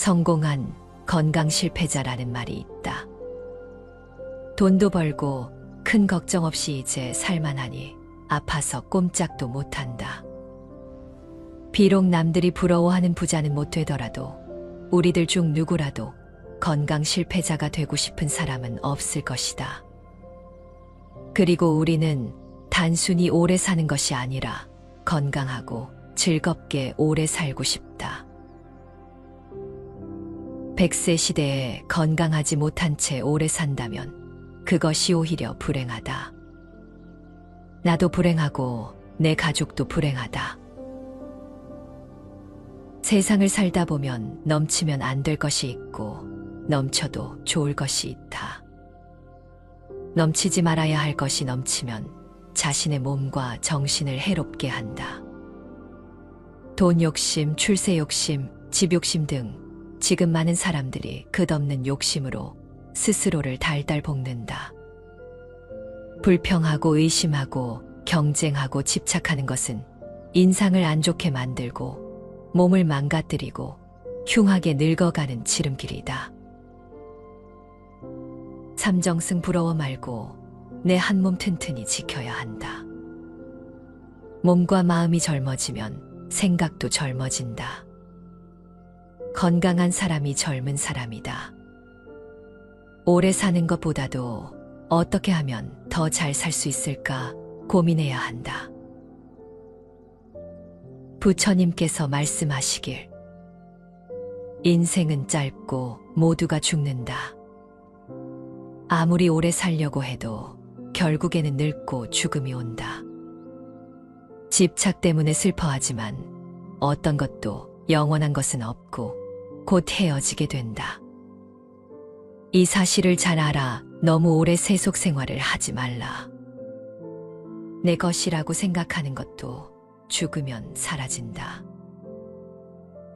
성공한 건강 실패자라는 말이 있다. 돈도 벌고 큰 걱정 없이 이제 살만하니 아파서 꼼짝도 못한다. 비록 남들이 부러워하는 부자는 못 되더라도 우리들 중 누구라도 건강 실패자가 되고 싶은 사람은 없을 것이다. 그리고 우리는 단순히 오래 사는 것이 아니라 건강하고 즐겁게 오래 살고 싶다. 100세 시대에 건강하지 못한 채 오래 산다면 그것이 오히려 불행하다. 나도 불행하고 내 가족도 불행하다. 세상을 살다 보면 넘치면 안 될 것이 있고 넘쳐도 좋을 것이 있다. 넘치지 말아야 할 것이 넘치면 자신의 몸과 정신을 해롭게 한다. 돈 욕심, 출세 욕심, 집 욕심 등 지금 많은 사람들이 끝없는 욕심으로 스스로를 달달 볶는다. 불평하고 의심하고 경쟁하고 집착하는 것은 인상을 안 좋게 만들고 몸을 망가뜨리고 흉하게 늙어가는 지름길이다. 삼정승 부러워 말고 내 한 몸 튼튼히 지켜야 한다. 몸과 마음이 젊어지면 생각도 젊어진다. 건강한 사람이 젊은 사람이다. 오래 사는 것보다도 어떻게 하면 더 잘 살 수 있을까 고민해야 한다. 부처님께서 말씀하시길, 인생은 짧고 모두가 죽는다. 아무리 오래 살려고 해도 결국에는 늙고 죽음이 온다. 집착 때문에 슬퍼하지만 어떤 것도 영원한 것은 없고 곧 헤어지게 된다. 이 사실을 잘 알아 너무 오래 세속 생활을 하지 말라. 내 것이라고 생각하는 것도 죽으면 사라진다.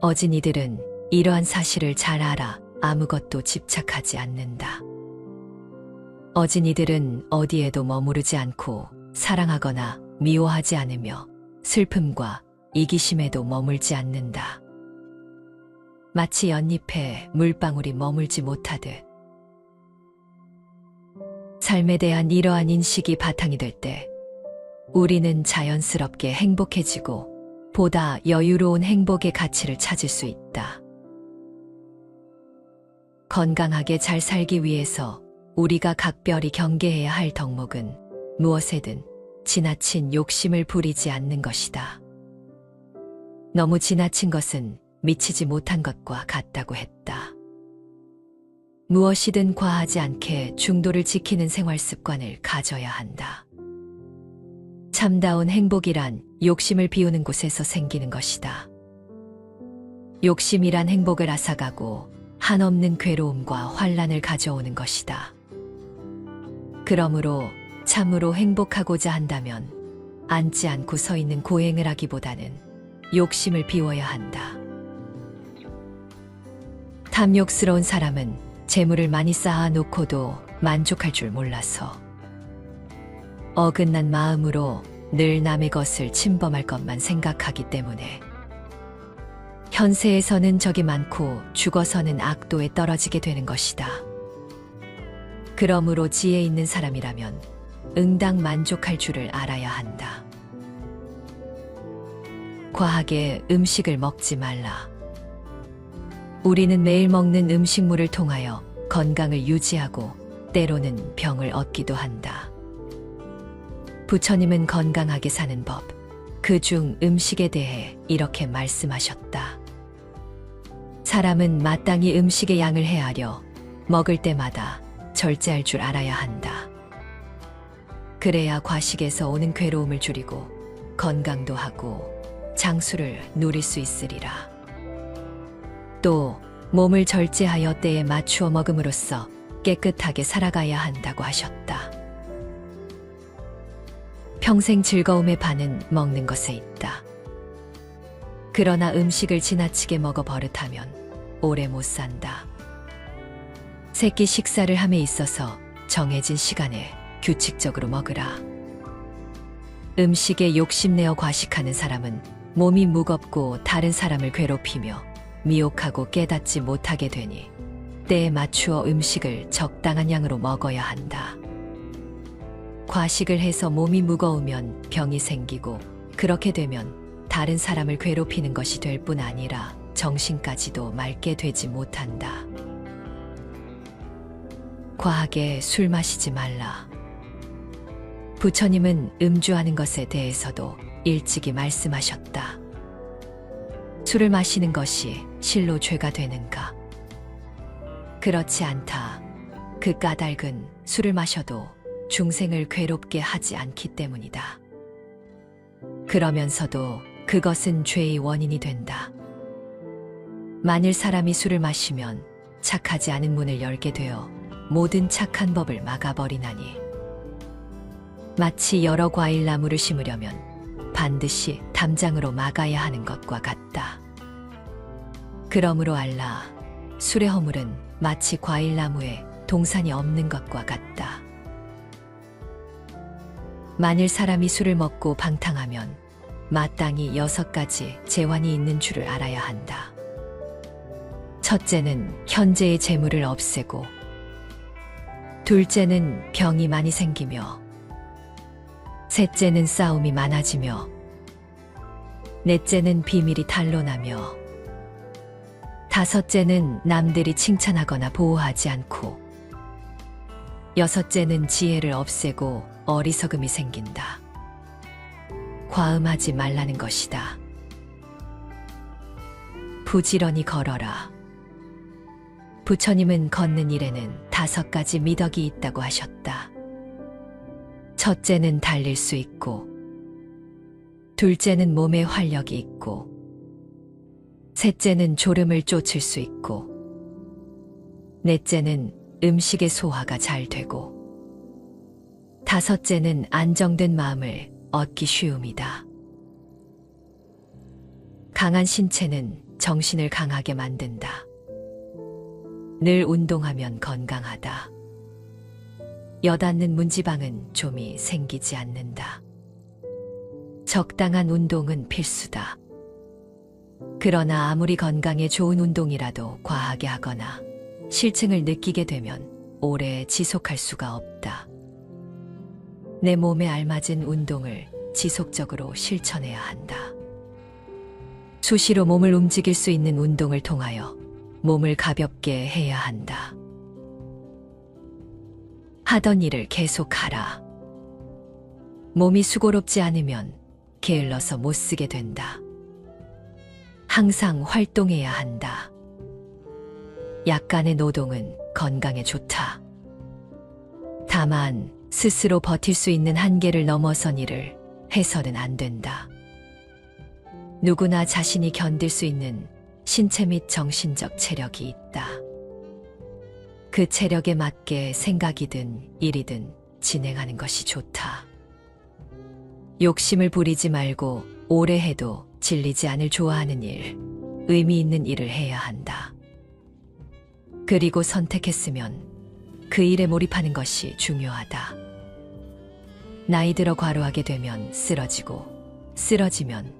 어진이들은 이러한 사실을 잘 알아 아무것도 집착하지 않는다. 어진이들은 어디에도 머무르지 않고 사랑하거나 미워하지 않으며 슬픔과 이기심에도 머물지 않는다. 마치 연잎에 물방울이 머물지 못하듯 삶에 대한 이러한 인식이 바탕이 될 때 우리는 자연스럽게 행복해지고 보다 여유로운 행복의 가치를 찾을 수 있다. 건강하게 잘 살기 위해서 우리가 각별히 경계해야 할 덕목은 무엇에든 지나친 욕심을 부리지 않는 것이다. 너무 지나친 것은 미치지 못한 것과 같다고 했다. 무엇이든 과하지 않게 중도를 지키는 생활 습관을 가져야 한다. 참다운 행복이란 욕심을 비우는 곳에서 생기는 것이다. 욕심이란 행복을 앗아가고 한없는 괴로움과 환란을 가져오는 것이다. 그러므로 참으로 행복하고자 한다면 앉지 않고 서 있는 고행을 하기보다는 욕심을 비워야 한다. 탐욕스러운 사람은 재물을 많이 쌓아놓고도 만족할 줄 몰라서 어긋난 마음으로 늘 남의 것을 침범할 것만 생각하기 때문에 현세에서는 적이 많고 죽어서는 악도에 떨어지게 되는 것이다. 그러므로 지혜 있는 사람이라면 응당 만족할 줄을 알아야 한다. 과하게 음식을 먹지 말라. 우리는 매일 먹는 음식물을 통하여 건강을 유지하고 때로는 병을 얻기도 한다. 부처님은 건강하게 사는 법, 그중 음식에 대해 이렇게 말씀하셨다. 사람은 마땅히 음식의 양을 헤아려 먹을 때마다 절제할 줄 알아야 한다. 그래야 과식에서 오는 괴로움을 줄이고 건강도 하고 장수를 누릴 수 있으리라. 또 몸을 절제하여 때에 맞추어 먹음으로써 깨끗하게 살아가야 한다고 하셨다. 평생 즐거움의 반은 먹는 것에 있다. 그러나 음식을 지나치게 먹어 버릇하면 오래 못 산다. 새끼 식사를 함에 있어서 정해진 시간에 규칙적으로 먹으라. 음식에 욕심내어 과식하는 사람은 몸이 무겁고 다른 사람을 괴롭히며 미혹하고 깨닫지 못하게 되니 때에 맞추어 음식을 적당한 양으로 먹어야 한다. 과식을 해서 몸이 무거우면 병이 생기고 그렇게 되면 다른 사람을 괴롭히는 것이 될 뿐 아니라 정신까지도 맑게 되지 못한다. 과하게 술 마시지 말라. 부처님은 음주하는 것에 대해서도 일찍이 말씀하셨다. 술을 마시는 것이 실로 죄가 되는가? 그렇지 않다. 그 까닭은 술을 마셔도 중생을 괴롭게 하지 않기 때문이다. 그러면서도 그것은 죄의 원인이 된다. 만일 사람이 술을 마시면 착하지 않은 문을 열게 되어 모든 착한 법을 막아버리나니 마치 여러 과일 나무를 심으려면 반드시 담장으로 막아야 하는 것과 같다. 그러므로 알라, 술의 허물은 마치 과일 나무에 동산이 없는 것과 같다. 만일 사람이 술을 먹고 방탕하면 마땅히 6가지 재환이 있는 줄을 알아야 한다. 첫째는 현재의 재물을 없애고, 둘째는 병이 많이 생기며, 셋째는 싸움이 많아지며, 넷째는 비밀이 탄로나며, 다섯째는 남들이 칭찬하거나 보호하지 않고, 여섯째는 지혜를 없애고 어리석음이 생긴다. 과음하지 말라는 것이다. 부지런히 걸어라. 부처님은 걷는 일에는 5가지 미덕이 있다고 하셨다. 첫째는 달릴 수 있고, 둘째는 몸에 활력이 있고, 셋째는 졸음을 쫓을 수 있고, 넷째는 음식의 소화가 잘 되고, 다섯째는 안정된 마음을 얻기 쉬움이다. 강한 신체는 정신을 강하게 만든다. 늘 운동하면 건강하다. 엿앉는 문지방은 좀이 생기지 않는다. 적당한 운동은 필수다. 그러나 아무리 건강에 좋은 운동이라도 과하게 하거나 실증을 느끼게 되면 오래 지속할 수가 없다. 내 몸에 알맞은 운동을 지속적으로 실천해야 한다. 수시로 몸을 움직일 수 있는 운동을 통하여 몸을 가볍게 해야 한다. 하던 일을 계속하라. 몸이 수고롭지 않으면 게을러서 못 쓰게 된다. 항상 활동해야 한다. 약간의 노동은 건강에 좋다. 다만 스스로 버틸 수 있는 한계를 넘어선 일을 해서는 안 된다. 누구나 자신이 견딜 수 있는 신체 및 정신적 체력이 있다. 그 체력에 맞게 생각이든 일이든 진행하는 것이 좋다. 욕심을 부리지 말고 오래 해도 질리지 않을 좋아하는 일, 의미 있는 일을 해야 한다. 그리고 선택했으면 그 일에 몰입하는 것이 중요하다. 나이 들어 과로하게 되면 쓰러지고, 쓰러지면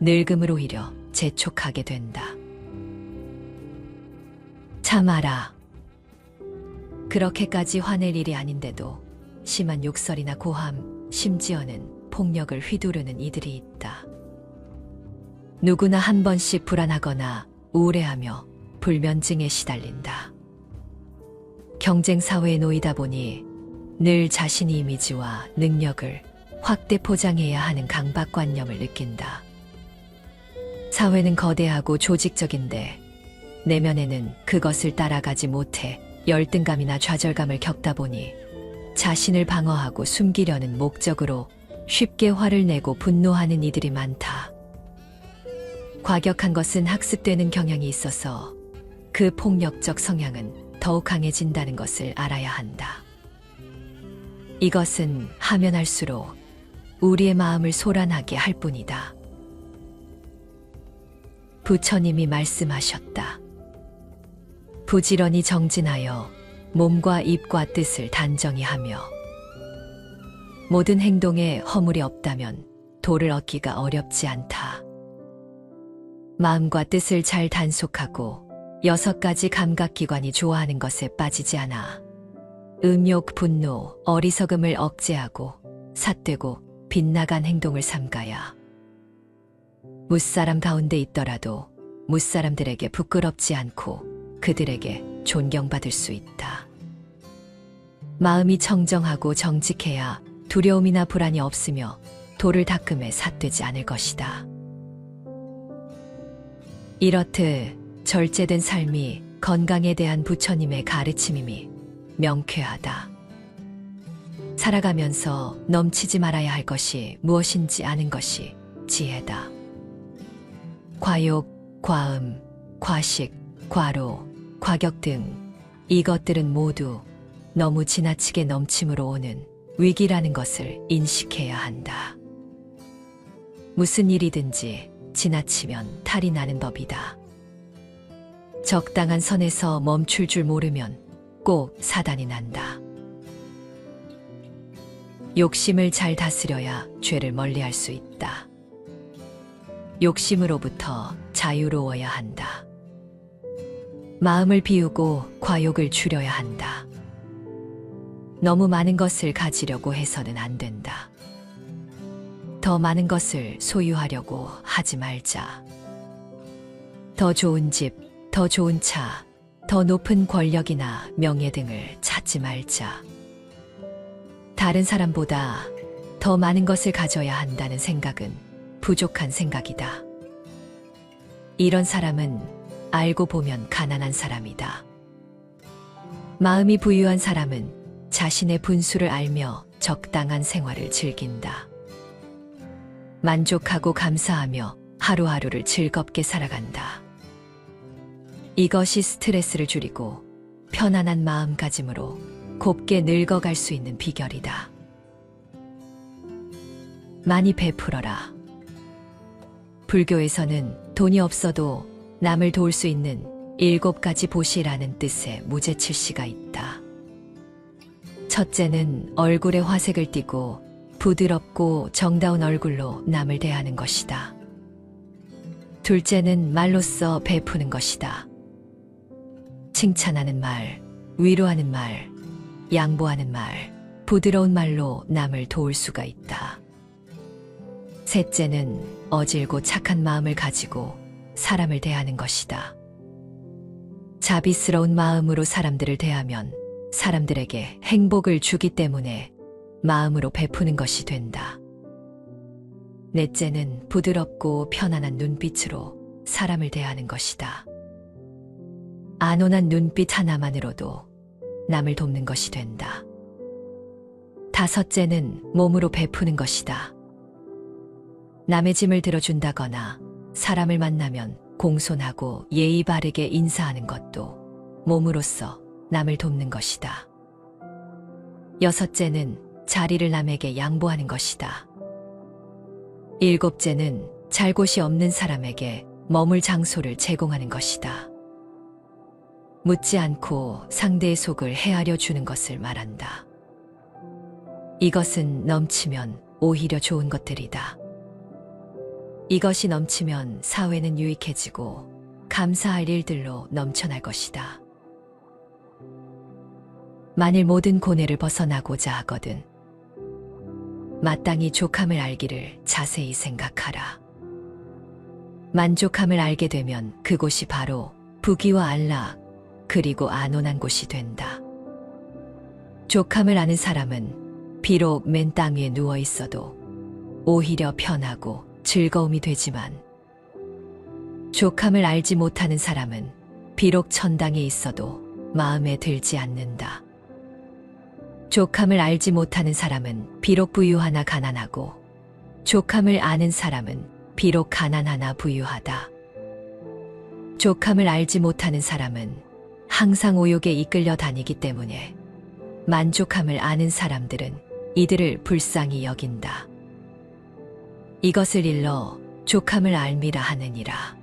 늙음을 오히려 재촉하게 된다. 참아라. 그렇게까지 화낼 일이 아닌데도 심한 욕설이나 고함, 심지어는 폭력을 휘두르는 이들이 있다. 누구나 한 번씩 불안하거나 우울해하며 불면증에 시달린다. 경쟁 사회에 놓이다 보니 늘 자신의 이미지와 능력을 확대 포장해야 하는 강박관념을 느낀다. 사회는 거대하고 조직적인데 내면에는 그것을 따라가지 못해 열등감이나 좌절감을 겪다 보니 자신을 방어하고 숨기려는 목적으로 쉽게 화를 내고 분노하는 이들이 많다. 과격한 것은 학습되는 경향이 있어서 그 폭력적 성향은 더욱 강해진다는 것을 알아야 한다. 이것은 하면 할수록 우리의 마음을 소란하게 할 뿐이다. 부처님이 말씀하셨다. 부지런히 정진하여 몸과 입과 뜻을 단정히 하며 모든 행동에 허물이 없다면 도를 얻기가 어렵지 않다. 마음과 뜻을 잘 단속하고 6가지 감각기관이 좋아하는 것에 빠지지 않아 음욕, 분노, 어리석음을 억제하고 삿되고 빗나간 행동을 삼가야 무사람 가운데 있더라도 무사람들에게 부끄럽지 않고 그들에게 존경받을 수 있다. 마음이 청정하고 정직해야 두려움이나 불안이 없으며 돌을 닦음에 삿되지 않을 것이다. 이렇듯 절제된 삶이 건강에 대한 부처님의 가르침임이 명쾌하다. 살아가면서 넘치지 말아야 할 것이 무엇인지 아는 것이 지혜다. 과욕, 과음, 과식, 과로, 과격 등 이것들은 모두 너무 지나치게 넘침으로 오는 위기라는 것을 인식해야 한다. 무슨 일이든지 지나치면 탈이 나는 법이다. 적당한 선에서 멈출 줄 모르면 꼭 사단이 난다. 욕심을 잘 다스려야 죄를 멀리할 수 있다. 욕심으로부터 자유로워야 한다. 마음을 비우고 과욕을 줄여야 한다. 너무 많은 것을 가지려고 해서는 안 된다. 더 많은 것을 소유하려고 하지 말자. 더 좋은 집, 더 좋은 차, 더 높은 권력이나 명예 등을 찾지 말자. 다른 사람보다 더 많은 것을 가져야 한다는 생각은 부족한 생각이다. 이런 사람은 알고 보면 가난한 사람이다. 마음이 부유한 사람은 자신의 분수를 알며 적당한 생활을 즐긴다. 만족하고 감사하며 하루하루를 즐겁게 살아간다. 이것이 스트레스를 줄이고 편안한 마음가짐으로 곱게 늙어갈 수 있는 비결이다. 많이 베풀어라. 불교에서는 돈이 없어도 남을 도울 수 있는 7가지 보시라는 뜻의 무제칠시가 있다. 첫째는 얼굴에 화색을 띠고 부드럽고 정다운 얼굴로 남을 대하는 것이다. 둘째는 말로써 베푸는 것이다. 칭찬하는 말, 위로하는 말, 양보하는 말, 부드러운 말로 남을 도울 수가 있다. 셋째는 어질고 착한 마음을 가지고 사람을 대하는 것이다. 자비스러운 마음으로 사람들을 대하면 사람들에게 행복을 주기 때문에 마음으로 베푸는 것이 된다. 넷째는 부드럽고 편안한 눈빛으로 사람을 대하는 것이다. 안온한 눈빛 하나만으로도 남을 돕는 것이 된다. 다섯째는 몸으로 베푸는 것이다. 남의 짐을 들어준다거나 사람을 만나면 공손하고 예의 바르게 인사하는 것도 몸으로써 남을 돕는 것이다. 여섯째는 자리를 남에게 양보하는 것이다. 일곱째는 잘 곳이 없는 사람에게 머물 장소를 제공하는 것이다. 묻지 않고 상대의 속을 헤아려 주는 것을 말한다. 이것은 넘치면 오히려 좋은 것들이다. 이것이 넘치면 사회는 유익해지고 감사할 일들로 넘쳐날 것이다. 만일 모든 고뇌를 벗어나고자 하거든 마땅히 족함을 알기를 자세히 생각하라. 만족함을 알게 되면 그곳이 바로 부귀와 안락 그리고 안온한 곳이 된다. 족함을 아는 사람은 비록 맨 땅 위에 누워 있어도 오히려 편하고 즐거움이 되지만 족함을 알지 못하는 사람은 비록 천당에 있어도 마음에 들지 않는다. 족함을 알지 못하는 사람은 비록 부유하나 가난하고 족함을 아는 사람은 비록 가난하나 부유하다. 족함을 알지 못하는 사람은 항상 오욕에 이끌려 다니기 때문에 만족함을 아는 사람들은 이들을 불쌍히 여긴다. 이것을 일러 족함을 알미라 하느니라.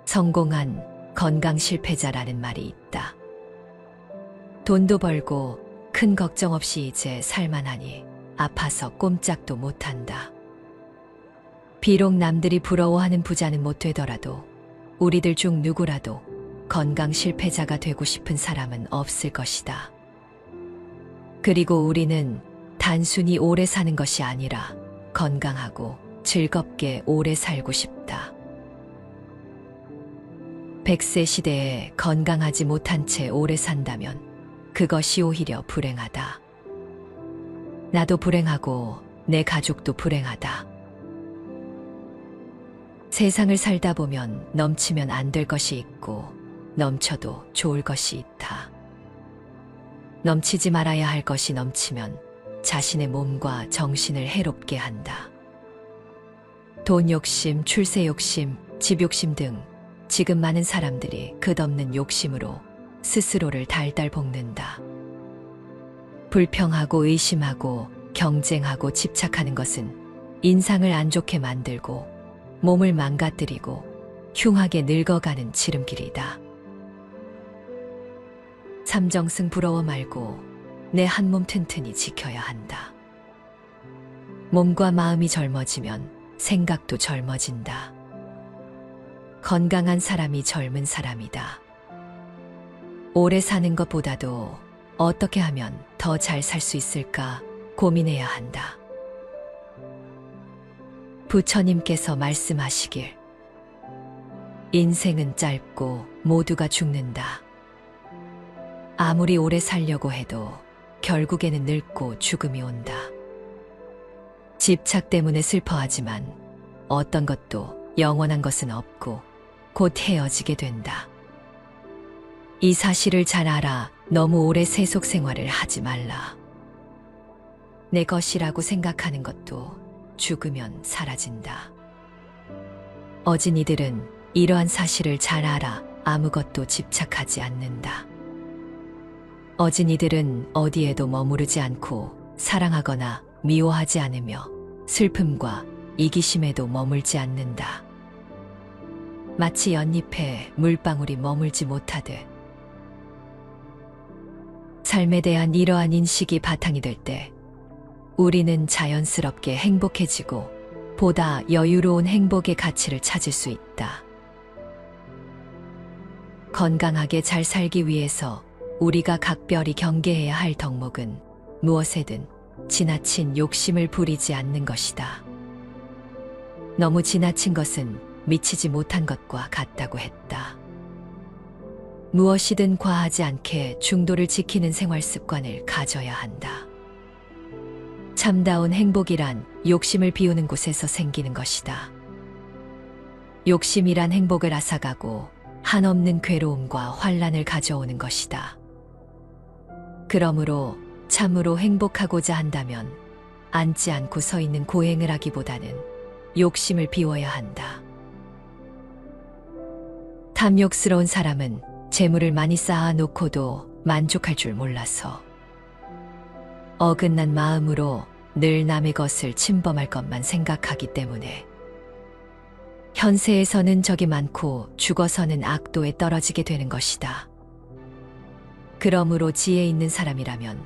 성공한 건강 실패자라는 말이 있다. 돈도 벌고 큰 걱정 없이 이제 살만하니 아파서 꼼짝도 못한다. 비록 남들이 부러워하는 부자는 못 되더라도 우리들 중 누구라도 건강 실패자가 되고 싶은 사람은 없을 것이다. 그리고 우리는 단순히 오래 사는 것이 아니라 건강하고 즐겁게 오래 살고 싶다. 100세 시대에 건강하지 못한 채 오래 산다면 그것이 오히려 불행하다. 나도 불행하고 내 가족도 불행하다. 세상을 살다 보면 넘치면 안 될 것이 있고 넘쳐도 좋을 것이 있다. 넘치지 말아야 할 것이 넘치면 자신의 몸과 정신을 해롭게 한다. 돈 욕심, 출세 욕심, 집 욕심 등 지금 많은 사람들이 끝없는 욕심으로 스스로를 달달 볶는다. 불평하고 의심하고 경쟁하고 집착하는 것은 인상을 안 좋게 만들고 몸을 망가뜨리고 흉하게 늙어가는 지름길이다. 삼정승 부러워 말고 내 한 몸 튼튼히 지켜야 한다. 몸과 마음이 젊어지면 생각도 젊어진다. 건강한 사람이 젊은 사람이다. 오래 사는 것보다도 어떻게 하면 더 잘 살 수 있을까 고민해야 한다. 부처님께서 말씀하시길 인생은 짧고 모두가 죽는다. 아무리 오래 살려고 해도 결국에는 늙고 죽음이 온다. 집착 때문에 슬퍼하지만 어떤 것도 영원한 것은 없고 곧 헤어지게 된다. 이 사실을 잘 알아 너무 오래 세속 생활을 하지 말라. 내 것이라고 생각하는 것도 죽으면 사라진다. 어진이들은 이러한 사실을 잘 알아 아무것도 집착하지 않는다. 어진이들은 어디에도 머무르지 않고 사랑하거나 미워하지 않으며 슬픔과 이기심에도 머물지 않는다. 마치 연잎에 물방울이 머물지 못하듯 삶에 대한 이러한 인식이 바탕이 될 때 우리는 자연스럽게 행복해지고 보다 여유로운 행복의 가치를 찾을 수 있다. 건강하게 잘 살기 위해서 우리가 각별히 경계해야 할 덕목은 무엇에든 지나친 욕심을 부리지 않는 것이다. 너무 지나친 것은 미치지 못한 것과 같다고 했다. 무엇이든 과하지 않게 중도를 지키는 생활 습관을 가져야 한다. 참다운 행복이란 욕심을 비우는 곳에서 생기는 것이다. 욕심이란 행복을 앗아가고 한없는 괴로움과 환란을 가져오는 것이다. 그러므로 참으로 행복하고자 한다면 앉지 않고 서 있는 고행을 하기보다는 욕심을 비워야 한다. 탐욕스러운 사람은 재물을 많이 쌓아놓고도 만족할 줄 몰라서 어긋난 마음으로 늘 남의 것을 침범할 것만 생각하기 때문에 현세에서는 적이 많고 죽어서는 악도에 떨어지게 되는 것이다. 그러므로 지혜 있는 사람이라면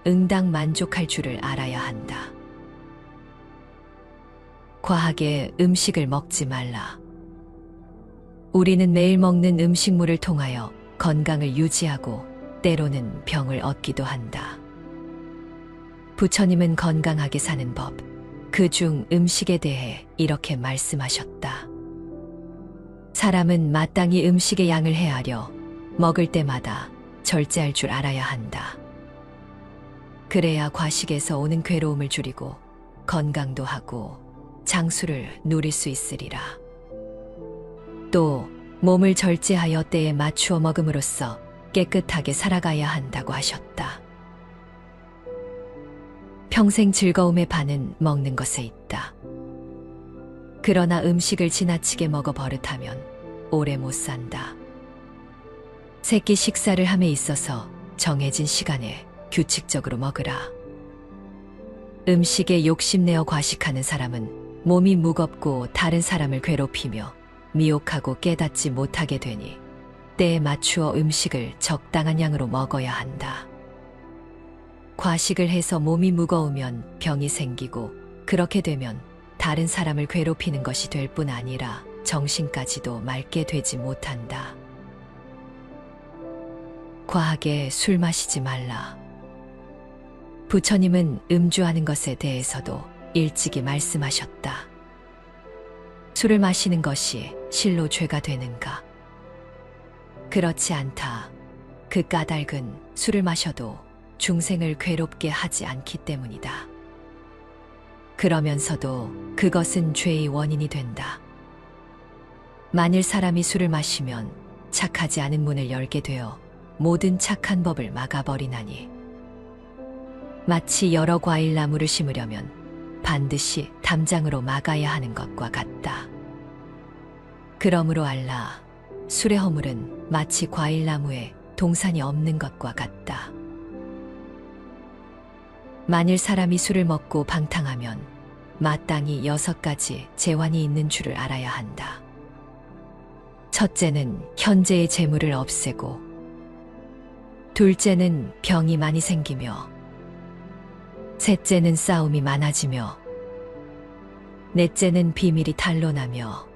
응당 만족할 줄을 알아야 한다. 과하게 음식을 먹지 말라. 우리는 매일 먹는 음식물을 통하여 건강을 유지하고 때로는 병을 얻기도 한다. 부처님은 건강하게 사는 법, 그중 음식에 대해 이렇게 말씀하셨다. 사람은 마땅히 음식의 양을 헤아려 먹을 때마다 절제할 줄 알아야 한다. 그래야 과식에서 오는 괴로움을 줄이고 건강도 하고 장수를 누릴 수 있으리라. 또 몸을 절제하여 때에 맞추어 먹음으로써 깨끗하게 살아가야 한다고 하셨다. 평생 즐거움의 반은 먹는 것에 있다. 그러나 음식을 지나치게 먹어 버릇하면 오래 못 산다. 새끼 식사를 함에 있어서 정해진 시간에 규칙적으로 먹으라. 음식에 욕심내어 과식하는 사람은 몸이 무겁고 다른 사람을 괴롭히며 미혹하고 깨닫지 못하게 되니 때에 맞추어 음식을 적당한 양으로 먹어야 한다. 과식을 해서 몸이 무거우면 병이 생기고 그렇게 되면 다른 사람을 괴롭히는 것이 될 뿐 아니라 정신까지도 맑게 되지 못한다. 과하게 술 마시지 말라. 부처님은 음주하는 것에 대해서도 일찍이 말씀하셨다. 술을 마시는 것이 실로 죄가 되는가? 그렇지 않다. 그 까닭은 술을 마셔도 중생을 괴롭게 하지 않기 때문이다. 그러면서도 그것은 죄의 원인이 된다. 만일 사람이 술을 마시면 착하지 않은 문을 열게 되어 모든 착한 법을 막아버리나니 마치 여러 과일나무를 심으려면 반드시 담장으로 막아야 하는 것과 같다. 그러므로 알라, 술의 허물은 마치 과일나무에 동산이 없는 것과 같다. 만일 사람이 술을 먹고 방탕하면 마땅히 6가지 재환이 있는 줄을 알아야 한다. 첫째는 현재의 재물을 없애고, 둘째는 병이 많이 생기며, 셋째는 싸움이 많아지며, 넷째는 비밀이 탄로나며,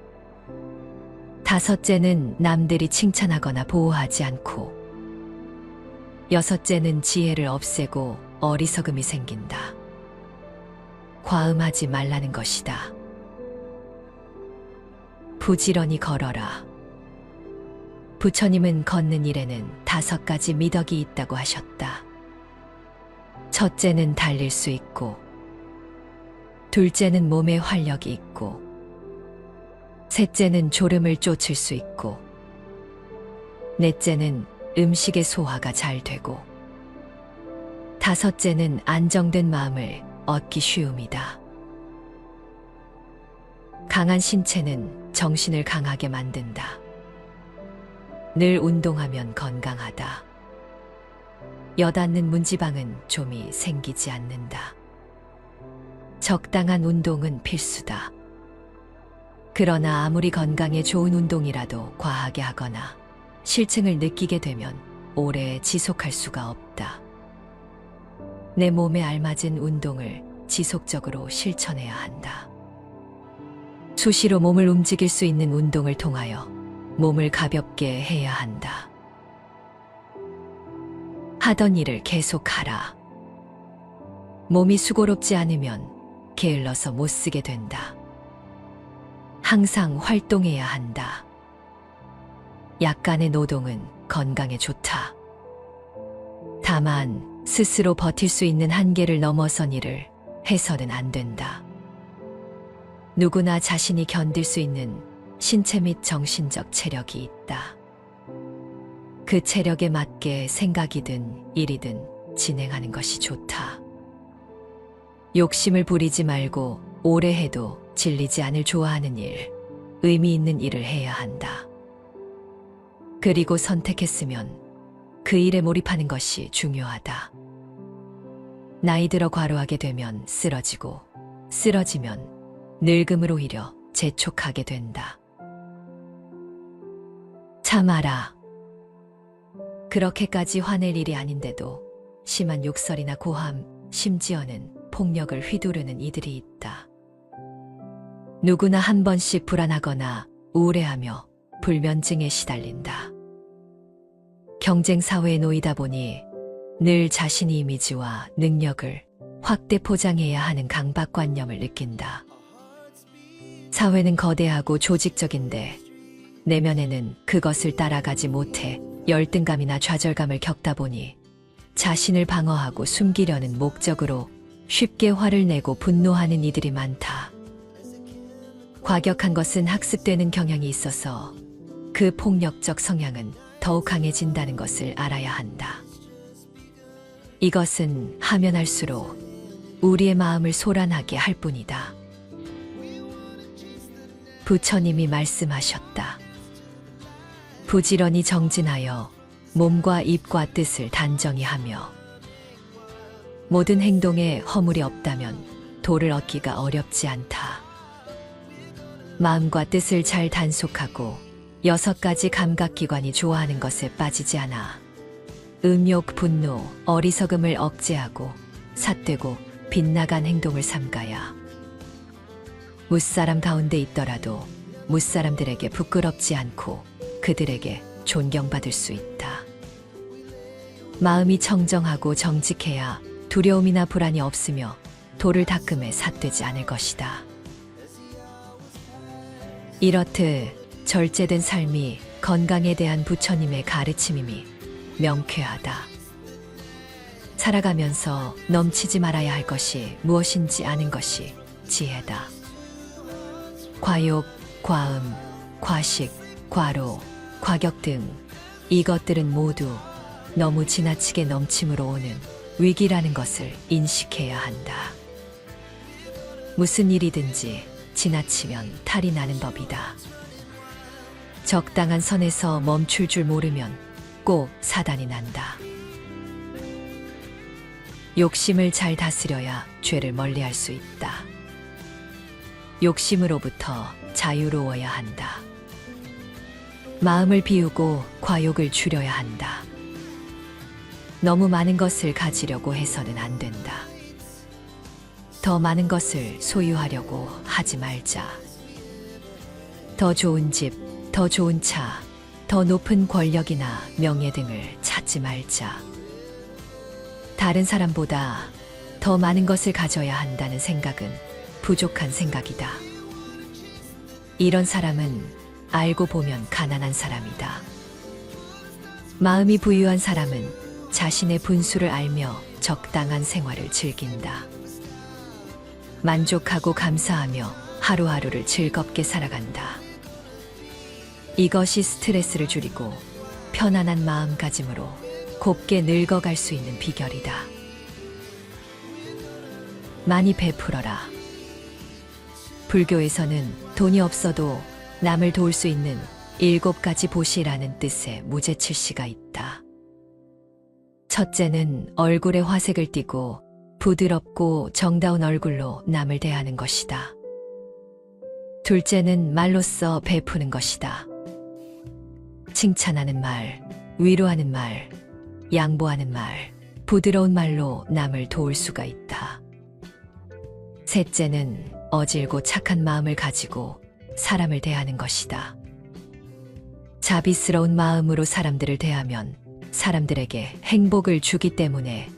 다섯째는 남들이 칭찬하거나 보호하지 않고, 여섯째는 지혜를 없애고 어리석음이 생긴다. 과음하지 말라는 것이다. 부지런히 걸어라. 부처님은 걷는 일에는 5가지 미덕이 있다고 하셨다. 첫째는 달릴 수 있고, 둘째는 몸에 활력이 있고, 셋째는 졸음을 쫓을 수 있고, 넷째는 음식의 소화가 잘 되고, 다섯째는 안정된 마음을 얻기 쉬움이다. 강한 신체는 정신을 강하게 만든다. 늘 운동하면 건강하다. 엿닿는 문지방은 좀이 생기지 않는다. 적당한 운동은 필수다. 그러나 아무리 건강에 좋은 운동이라도 과하게 하거나 실증을 느끼게 되면 오래 지속할 수가 없다. 내 몸에 알맞은 운동을 지속적으로 실천해야 한다. 수시로 몸을 움직일 수 있는 운동을 통하여 몸을 가볍게 해야 한다. 하던 일을 계속하라. 몸이 수고롭지 않으면 게을러서 못 쓰게 된다. 항상 활동해야 한다. 약간의 노동은 건강에 좋다. 다만 스스로 버틸 수 있는 한계를 넘어선 일을 해서는 안 된다. 누구나 자신이 견딜 수 있는 신체 및 정신적 체력이 있다. 그 체력에 맞게 생각이든 일이든 진행하는 것이 좋다. 욕심을 부리지 말고 오래 해도 질리지 않을 좋아하는 일, 의미 있는 일을 해야 한다. 그리고 선택했으면 그 일에 몰입하는 것이 중요하다. 나이 들어 과로하게 되면 쓰러지고, 쓰러지면 늙음을 오히려 재촉하게 된다. 참아라. 그렇게까지 화낼 일이 아닌데도 심한 욕설이나 고함, 심지어는 폭력을 휘두르는 이들이 있다. 누구나 한 번씩 불안하거나 우울해하며 불면증에 시달린다. 경쟁 사회에 놓이다 보니 늘 자신의 이미지와 능력을 확대 포장해야 하는 강박관념을 느낀다. 사회는 거대하고 조직적인데 내면에는 그것을 따라가지 못해 열등감이나 좌절감을 겪다 보니 자신을 방어하고 숨기려는 목적으로 쉽게 화를 내고 분노하는 이들이 많다. 과격한 것은 학습되는 경향이 있어서 그 폭력적 성향은 더욱 강해진다는 것을 알아야 한다. 이것은 하면 할수록 우리의 마음을 소란하게 할 뿐이다. 부처님이 말씀하셨다. 부지런히 정진하여 몸과 입과 뜻을 단정히 하며 모든 행동에 허물이 없다면 도를 얻기가 어렵지 않다. 마음과 뜻을 잘 단속하고 6가지 감각기관이 좋아하는 것에 빠지지 않아 음욕, 분노, 어리석음을 억제하고 삿되고 빗나간 행동을 삼가야 무사람 가운데 있더라도 무사람들에게 부끄럽지 않고 그들에게 존경받을 수 있다. 마음이 청정하고 정직해야 두려움이나 불안이 없으며 돌을 닦음에 삿되지 않을 것이다. 이렇듯 절제된 삶이 건강에 대한 부처님의 가르침임이 명쾌하다. 살아가면서 넘치지 말아야 할 것이 무엇인지 아는 것이 지혜다. 과욕, 과음, 과식, 과로, 과격 등 이것들은 모두 너무 지나치게 넘침으로 오는 위기라는 것을 인식해야 한다. 무슨 일이든지 지나치면 탈이 나는 법이다. 적당한 선에서 멈출 줄 모르면 꼭 사단이 난다. 욕심을 잘 다스려야 죄를 멀리할 수 있다. 욕심으로부터 자유로워야 한다. 마음을 비우고 과욕을 줄여야 한다. 너무 많은 것을 가지려고 해서는 안 된다. 더 많은 것을 소유하려고 하지 말자. 더 좋은 집, 더 좋은 차, 더 높은 권력이나 명예 등을 찾지 말자. 다른 사람보다 더 많은 것을 가져야 한다는 생각은 부족한 생각이다. 이런 사람은 알고 보면 가난한 사람이다. 마음이 부유한 사람은 자신의 분수를 알며 적당한 생활을 즐긴다. 만족하고 감사하며 하루하루를 즐겁게 살아간다. 이것이 스트레스를 줄이고 편안한 마음가짐으로 곱게 늙어갈 수 있는 비결이다. 많이 베풀어라. 불교에서는 돈이 없어도 남을 도울 수 있는 7가지 보시라는 뜻의 무제칠시가 있다. 첫째는 얼굴에 화색을 띠고 부드럽고 정다운 얼굴로 남을 대하는 것이다. 둘째는 말로써 베푸는 것이다. 칭찬하는 말, 위로하는 말, 양보하는 말, 부드러운 말로 남을 도울 수가 있다. 셋째는 어질고 착한 마음을 가지고 사람을 대하는 것이다. 자비스러운 마음으로 사람들을 대하면 사람들에게 행복을 주기 때문에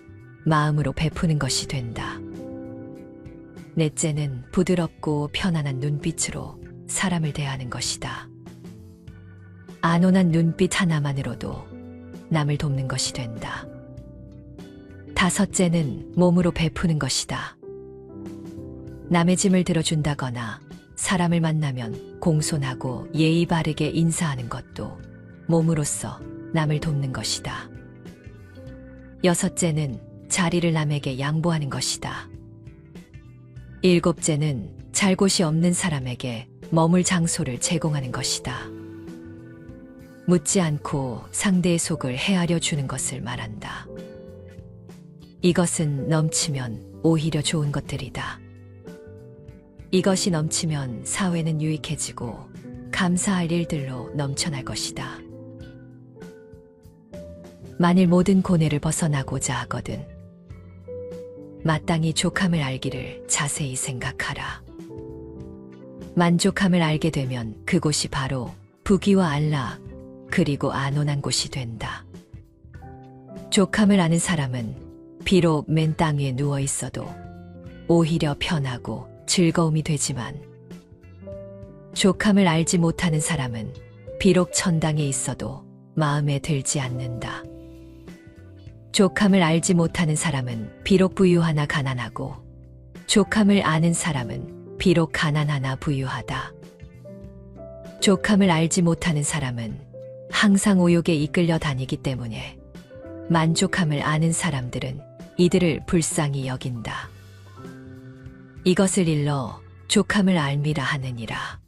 마음으로 베푸는 것이 된다. 넷째는 부드럽고 편안한 눈빛으로 사람을 대하는 것이다. 안온한 눈빛 하나만으로도 남을 돕는 것이 된다. 다섯째는 몸으로 베푸는 것이다. 남의 짐을 들어준다거나 사람을 만나면 공손하고 예의 바르게 인사하는 것도 몸으로써 남을 돕는 것이다. 여섯째는 자리를 남에게 양보하는 것이다. 일곱째는 잘 곳이 없는 사람에게 머물 장소를 제공하는 것이다. 묻지 않고 상대의 속을 헤아려 주는 것을 말한다. 이것은 넘치면 오히려 좋은 것들이다. 이것이 넘치면 사회는 유익해지고 감사할 일들로 넘쳐날 것이다. 만일 모든 고뇌를 벗어나고자 하거든 마땅히 족함을 알기를 자세히 생각하라. 만족함을 알게 되면 그곳이 바로 부귀와 안락 그리고 안온한 곳이 된다. 족함을 아는 사람은 비록 맨 땅 위에 누워 있어도 오히려 편하고 즐거움이 되지만 족함을 알지 못하는 사람은 비록 천당에 있어도 마음에 들지 않는다. 족함을 알지 못하는 사람은 비록 부유하나 가난하고 족함을 아는 사람은 비록 가난하나 부유하다. 족함을 알지 못하는 사람은 항상 오욕에 이끌려 다니기 때문에 만족함을 아는 사람들은 이들을 불쌍히 여긴다. 이것을 일러 족함을 알미라 하느니라.